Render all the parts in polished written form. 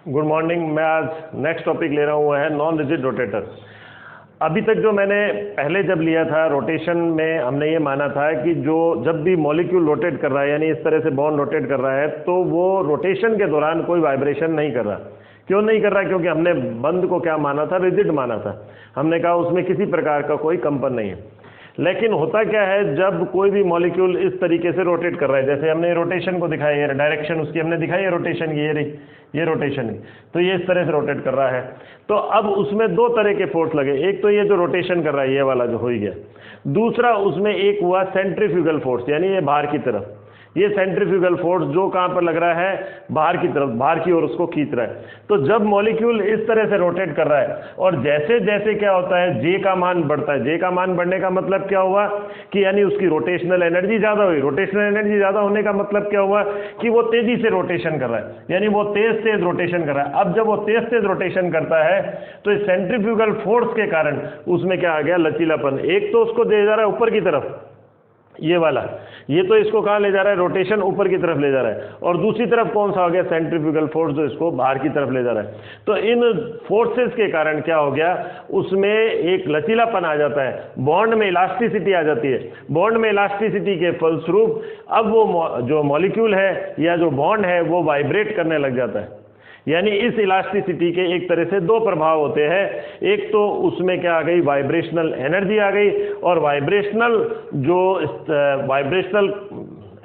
Good morning. मैं आज next topic ले रहा हूँ, वो है नॉन रिजिड रोटेटर। अभी तक जो मैंने पहले जब लिया था रोटेशन में, हमने ये माना था कि जब भी मॉलिक्यूल रोटेट कर रहा है, यानी इस तरह से बॉन्ड रोटेट कर रहा है, तो वो रोटेशन के दौरान कोई वाइब्रेशन नहीं कर रहा। क्यों नहीं कर रहा? क्योंकि हमने बंद को क्या माना था? रिजिड माना था। हमने कहा उसमें किसी प्रकार का कोई कंपन नहीं है। लेकिन होता क्या है, जब कोई भी मॉलिक्यूल इस तरीके से रोटेट कर रहा है, जैसे हमने रोटेशन को दिखाया, ये डायरेक्शन उसकी हमने दिखाई है रोटेशन की, ये रही ये रोटेशन है, तो ये इस तरह से रोटेट कर रहा है। तो अब उसमें दो तरह के फोर्स लगे। एक तो ये जो रोटेशन कर रहा है, ये वाला जो हो ही गया। दूसरा उसमें एक हुआ सेंट्रीफ्यूगल फोर्स, यानी ये बाहर की तरफ, ये सेंट्रीफ्यूगल फोर्स जो कहाँ पर लग रहा है? बाहर की तरफ, बाहर की ओर उसको खींच रहा है। तो जब मॉलिक्यूल इस तरह से रोटेट कर रहा है और जैसे जैसे क्या होता है, जे का मान बढ़ता है। जे का मान बढ़ने का मतलब क्या हुआ कि यानी उसकी रोटेशनल एनर्जी ज़्यादा हुई। रोटेशनल एनर्जी ज़्यादा होने का मतलब क्या हुआ कि वो तेज़ी से रोटेशन कर रहा है, यानी वो तेज़ रोटेशन कर रहा है। अब जब वो तेज़ रोटेशन करता है तो इस सेंट्रीफ्यूगल फोर्स के कारण उसमें क्या आ गया? लचीलापन। एक तो उसको दे जा रहा है ऊपर की तरफ, ये वाला, ये तो इसको कहाँ ले जा रहा है? रोटेशन ऊपर की तरफ ले जा रहा है। और दूसरी तरफ कौन सा हो गया? सेंट्रीफ्यूगल फोर्स, जो इसको बाहर की तरफ ले जा रहा है। तो इन फोर्सेस के कारण क्या हो गया? उसमें एक लचीलापन आ जाता है, बॉन्ड में इलास्टिसिटी आ जाती है। बॉन्ड में इलास्टिसिटी के फलस्वरूप अब वो जो मॉलिक्यूल है या जो बॉन्ड है वो वाइब्रेट करने लग जाता है। यानी इस इलास्टिसिटी के एक तरह से दो प्रभाव होते हैं। एक तो उसमें क्या आ गई? वाइब्रेशनल एनर्जी आ गई। और वाइब्रेशनल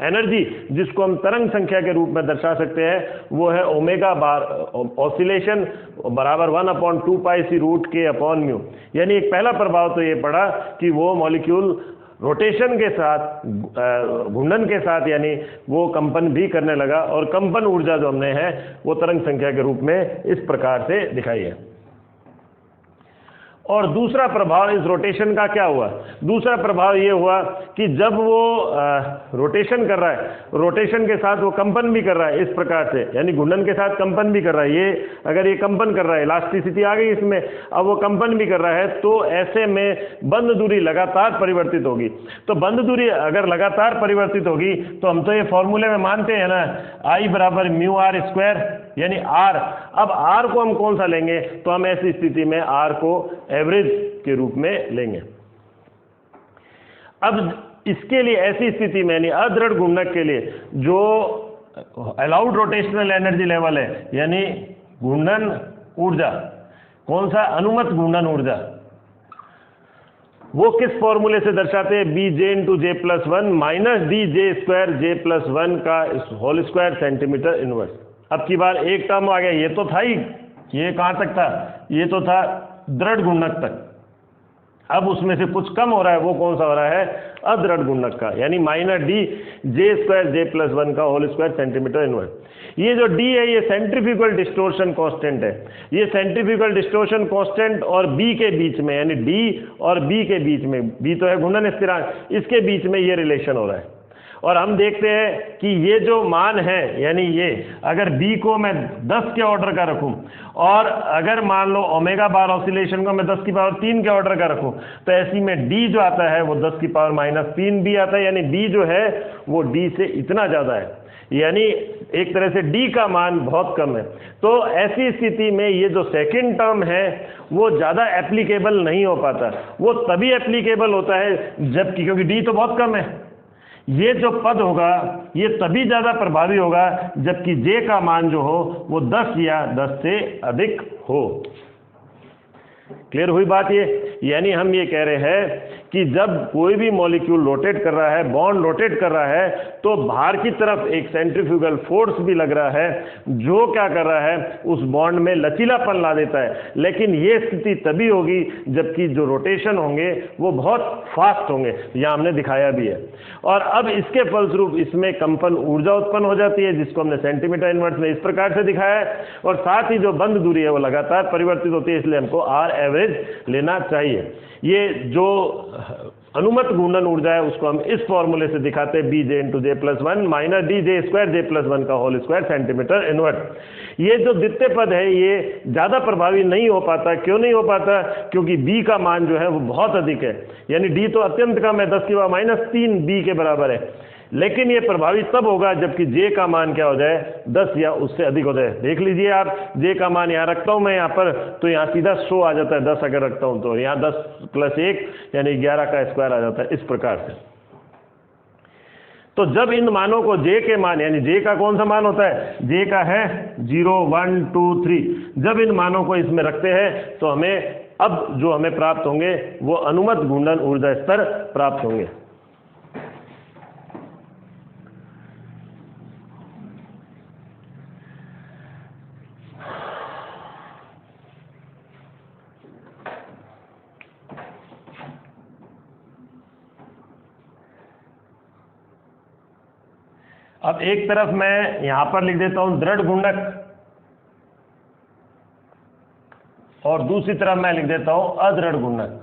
एनर्जी जिसको हम तरंग संख्या के रूप में दर्शा सकते हैं, वो है ओमेगा बार ऑसिलेशन बराबर 1/2 पाई सी रूट के अपॉन म्यू। यानी एक पहला प्रभाव तो ये पड़ा कि वो मॉलिक्यूल रोटेशन के साथ, घूर्णन के साथ, यानी वो कंपन भी करने लगा। और कंपन ऊर्जा जो हमने है वो तरंग संख्या के रूप में इस प्रकार से दिखाई है। और दूसरा प्रभाव इस रोटेशन का क्या हुआ? दूसरा प्रभाव ये हुआ कि जब वो रोटेशन कर रहा है, रोटेशन के साथ वो कंपन भी कर रहा है इस प्रकार से, यानी घूर्णन के साथ कंपन भी कर रहा है। ये अगर ये कंपन कर रहा है, इलास्टिसिटी आ गई इसमें, अब वो कंपन भी कर रहा है, तो ऐसे में बंद दूरी लगातार परिवर्तित होगी। तो बंद दूरी अगर लगातार परिवर्तित होगी तो हम तो ये फॉर्मूले में मानते हैं ना, I बराबर म्यू आर स्क्वायर, यानी R। अब R को हम कौन सा लेंगे? तो हम ऐसी स्थिति में R को एवरेज के रूप में लेंगे। अब इसके लिए, ऐसी स्थिति में, यानी अदृढ़ घूर्णक के लिए जो अलाउड रोटेशनल एनर्जी लेवल है, यानी घूर्णन ऊर्जा, कौन सा? अनुमत घूर्णन ऊर्जा, वो किस फॉर्मूले से दर्शाते हैं? B J into J plus one minus D J square J plus one का होल स्क्वायर सेंटीमीटर इनवर्स। अब की बार एक टर्म आ गया, ये तो था ही, ये कहाँ तक था? ये तो था दृढ़ घूर्णक तक। अब उसमें से कुछ कम हो रहा है, वो कौन सा हो रहा है? अदृढ़ घूर्णक का, यानी minus D J square J plus one का होल स्क्वायर सेंटीमीटर इनवर्स। ये जो डी है ये सेंट्रीफ्यूगल डिस्टोर्शन कांस्टेंट है। ये सेंट्रीफ्यूगल डिस्टोर्शन कांस्टेंट और बी के बीच में, यानी डी और बी के बीच में, बी तो है घूर्णन स्थिरांक, इसके बीच में ये रिलेशन हो रहा है। और हम देखते हैं कि ये जो मान है, यानी ये अगर b को मैं 10 के ऑर्डर का रखूं, और अगर मान लो ओमेगा बार ऑसिलेशन को मैं 10 की पावर 3 के ऑर्डर का रखूं, तो ऐसी में d जो आता है वो 10 की पावर -3 भी आता है, यानी b जो है वो d से इतना ज़्यादा है, यानी एक तरह से d का मान बहुत कम है। तो ऐसी स्थिति में ये जो सेकंड टर्म है वो ज़्यादा एप्लीकेबल नहीं हो पाता। वो तभी एप्लीकेबल होता है जबकि, क्योंकि d तो बहुत कम है, ये जो पद होगा ये तभी ज़्यादा प्रभावी होगा जबकि जे का मान जो हो वो 10 या 10 से अधिक हो। क्लियर हुई बात? ये यानी हम ये कह रहे हैं कि जब कोई भी मॉलिक्यूल रोटेट कर रहा है, बॉन्ड रोटेट कर रहा है, तो बाहर की तरफ एक सेंट्रीफ्यूगल फोर्स भी लग रहा है जो क्या कर रहा है? उस बॉन्ड में लचीलापन ला देता है। लेकिन ये स्थिति तभी होगी जबकि जो रोटेशन होंगे वो बहुत फास्ट होंगे, यहाँ हमने दिखाया भी है। और अब इसके फलस्वरूप इसमें कंपन ऊर्जा उत्पन्न हो जाती है, जिसको हमने सेंटीमीटर इनवर्स में इस प्रकार से दिखाया है। और साथ ही जो बंद दूरी है वो लगातार परिवर्तित होती है, इसलिए हमको R एवरेज लेना चाहिए। ये जो अनुमत घूर्णन ऊर्जा है उसको हम इस फॉर्मूले से दिखाते हैं, B J into J plus one minus D J square J plus one का होल स्क्वायर सेंटीमीटर इनवर्स। ये जो द्वितीय पद है ये ज़्यादा प्रभावी नहीं हो पाता। क्यों नहीं हो पाता? क्योंकि b का मान जो है वो बहुत अधिक है, यानी d तो अत्यंत कम है, 10 की पावर -3 b के बराबर है। लेकिन ये प्रभावी तब होगा जबकि जे का मान क्या हो जाए 10 या उससे अधिक हो जाए। देख लीजिए आप, जे का मान यहाँ रखता हूँ मैं यहाँ पर, तो यहाँ सीधा 100 आ जाता है 10 अगर रखता हूँ तो, यहाँ 10 + 1 यानी 11 का स्क्वायर आ जाता है इस प्रकार से। तो जब इन मानों को जे के मान, यानी जे का कौन सा मान होता है, जे का है 0 1 2 3, जब इन मानों को इसमें रखते हैं तो हमें अब जो हमें प्राप्त होंगे वो अनुमत घूर्णन ऊर्जा स्तर प्राप्त होंगे। अब एक तरफ मैं यहां पर लिख देता हूं दृढ़ घूर्णक और दूसरी तरफ मैं लिख देता हूं अदृढ़ घूर्णक।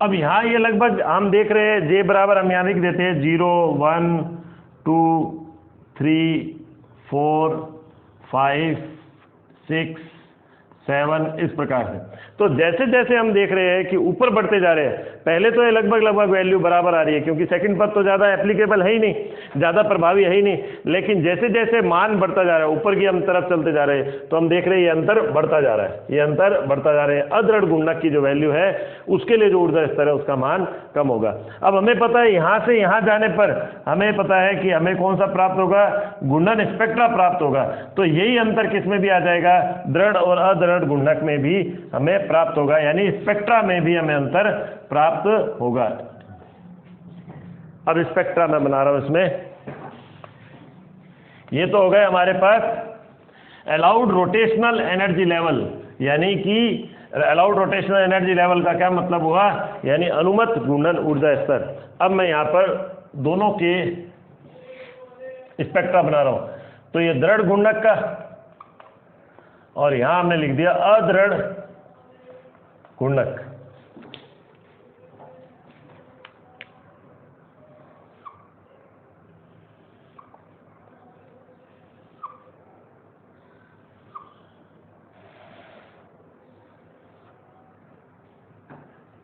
अब यहाँ ये लगभग हम देख रहे हैं जे बराबर हम यहाँ लिख देते हैं 0 1 2 3 4 5 6 7 इस प्रकार से। तो जैसे जैसे हम देख रहे हैं कि ऊपर बढ़ते जा रहे हैं, पहले तो ये लगभग वैल्यू बराबर आ रही है क्योंकि सेकंड पद तो ज़्यादा एप्लीकेबल है ही नहीं, ज़्यादा प्रभावी है ही नहीं, लेकिन जैसे जैसे मान बढ़ता जा रहा है, ऊपर की हम तरफ चलते जा रहे हैं, तो हम देख रहे हैं ये अंतर बढ़ता जा रहा है, ये अंतर बढ़ता जा रहा है। अदृढ़ घूर्णक की जो वैल्यू है उसके लिए जो ऊर्जा स्तर है उसका मान कम होगा। अब हमें पता है यहाँ से यहाँ जाने पर हमें पता है कि हमें कौन सा प्राप्त होगा, घूर्णन स्पेक्ट्रा प्राप्त होगा। तो यही अंतर किस में भी आ जाएगा, दृढ़ और अदृढ़ घूर्णक में भी हमें प्राप्त होगा, यानी स्पेक्ट्रा में भी हमें अंतर प्राप्त होगा। अब स्पेक्ट्रा मैं बना रहा हूं इसमें, ये तो हो गए हमारे पास अलाउड रोटेशनल एनर्जी लेवल, यानी कि अलाउड रोटेशनल एनर्जी लेवल का क्या मतलब हुआ, यानी अनुमत घूर्णन ऊर्जा स्तर। अब मैं यहां पर दोनों के स्पेक्ट्रा बना रहा हूं, तो ये दृढ़ घूर्णक का और यहां हमने लिख दिया अदृढ़ घूर्णक।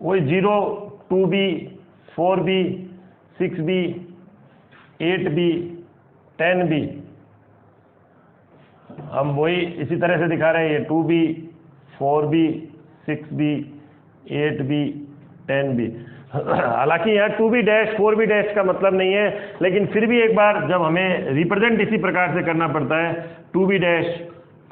वही 0 2B 4B 6B 8B 10B, हम वही इसी तरह से दिखा रहे हैं, ये 2B 4B 6B 8B 10B। हालांकि यहाँ 2B डैश 4B डैश का मतलब नहीं है, लेकिन फिर भी एक बार जब हमें रिप्रेजेंट इसी प्रकार से करना पड़ता है 2B dash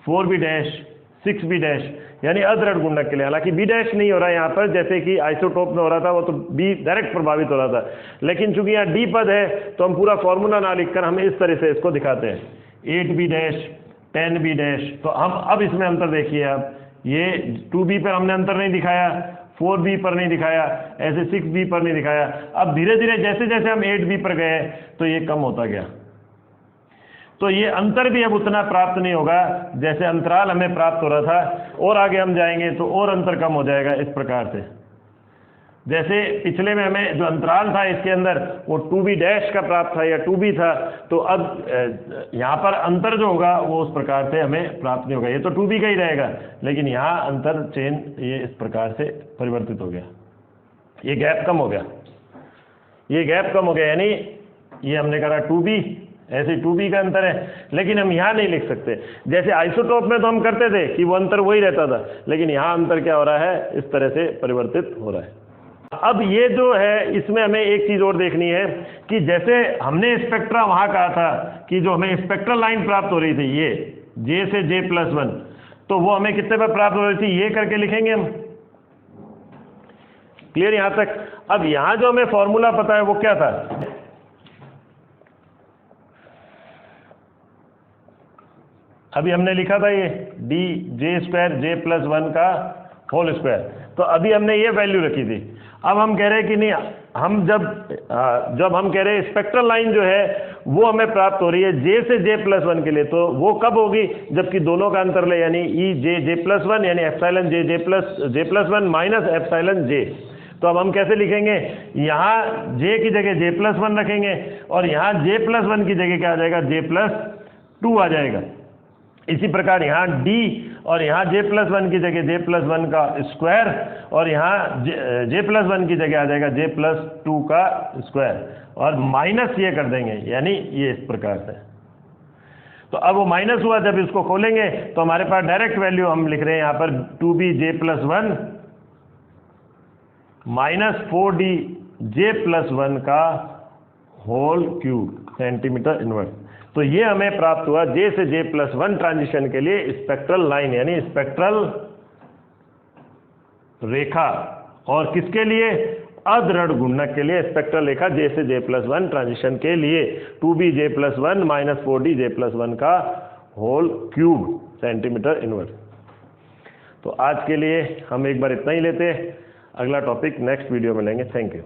4B dash 6B dash, यानी अदृढ़ घूर्णक के लिए। हालांकि B डैश नहीं हो रहा है यहाँ पर, जैसे कि आइसोटोप में हो रहा था, वो तो B डायरेक्ट प्रभावित हो रहा था, लेकिन चूंकि यहाँ D पद है तो हम पूरा फॉर्मूला ना लिखकर हम इस तरह से इसको दिखाते हैं 8B डैश 10B डैश। तो हम अब इसमें अंतर देखिए, आप ये 2B पर हमने अंतर नहीं दिखाया, 4B पर नहीं दिखाया, ऐसे 6B पर नहीं दिखाया। अब धीरे धीरे जैसे जैसे हम 8B पर गए तो ये कम होता गया, तो ये अंतर भी अब उतना प्राप्त नहीं होगा जैसे अंतराल हमें प्राप्त हो रहा था, और आगे हम जाएंगे तो और अंतर कम हो जाएगा इस प्रकार से। जैसे पिछले में हमें जो अंतराल था इसके अंदर वो 2B डैश का प्राप्त था या 2B था, तो अब यहाँ पर अंतर जो होगा वो उस प्रकार से हमें प्राप्त नहीं होगा, ये तो 2B का ही रहेगा, लेकिन यहाँ अंतर चेन ये इस प्रकार से परिवर्तित हो गया, ये गैप कम हो गया, ये गैप कम हो गया, यानी ये हमने कहा 2B, ऐसे 2B का अंतर है, लेकिन हम यहाँ नहीं लिख सकते। जैसे आइसोटोप में तो हम करते थे कि वो अंतर वही रहता था, लेकिन यहाँ अंतर क्या हो रहा है, इस तरह से परिवर्तित हो रहा है। अब ये जो है इसमें हमें एक चीज़ और देखनी है कि जैसे हमने स्पेक्ट्रा वहाँ कहा था कि जो हमें स्पेक्ट्रल लाइन प्राप्त हो रही थी ये J से J+1, तो वो हमें कितने पर प्राप्त हो रही थी, ये करके लिखेंगे हम। क्लियर यहाँ तक? अब यहाँ जो हमें फॉर्मूला पता है वो क्या था, अभी हमने लिखा था ये dJ² J+1 का होल स्क्वायर, तो अभी हमने ये वैल्यू रखी थी। अब हम कह रहे हैं कि नहीं, हम जब हम कह रहे हैं स्पेक्ट्रल लाइन जो है वो हमें प्राप्त हो रही है J से J+1 के लिए, तो वो कब होगी, जबकि दोनों का अंतर ले, यानी EJ J+1 यानी epsilon J+1 minus epsilon J। तो अब हम कैसे लिखेंगे, यहाँ J की जगह J+1 रखेंगे और यहाँ J+1 की जगह क्या आ जाएगा, J+2 आ जाएगा। इसी प्रकार यहाँ D और यहाँ J+1 की जगह J+1 का स्क्वायर और यहाँ J+1 की जगह आ जाएगा J+2 का स्क्वायर और माइनस ये कर देंगे, यानी ये इस प्रकार से। तो अब वो माइनस हुआ, जब इसको खोलेंगे तो हमारे पास डायरेक्ट वैल्यू हम लिख रहे हैं यहाँ पर 2bJ+1 माइनस 4dJ+1 का होल क्यूब सेंटीमीटर इनवर्स। तो ये हमें प्राप्त हुआ J से J+1 ट्रांजिशन के लिए स्पेक्ट्रल लाइन, यानी स्पेक्ट्रल रेखा, और किसके लिए, अदृढ़ गुणक के लिए स्पेक्ट्रल रेखा J से J+1 ट्रांजिशन के लिए 2bJ+1 माइनस 4dJ+1 का होल क्यूब सेंटीमीटर इनवर्स। तो आज के लिए हम एक बार इतना ही लेते हैं, अगला टॉपिक नेक्स्ट वीडियो में लेंगे। Thank you.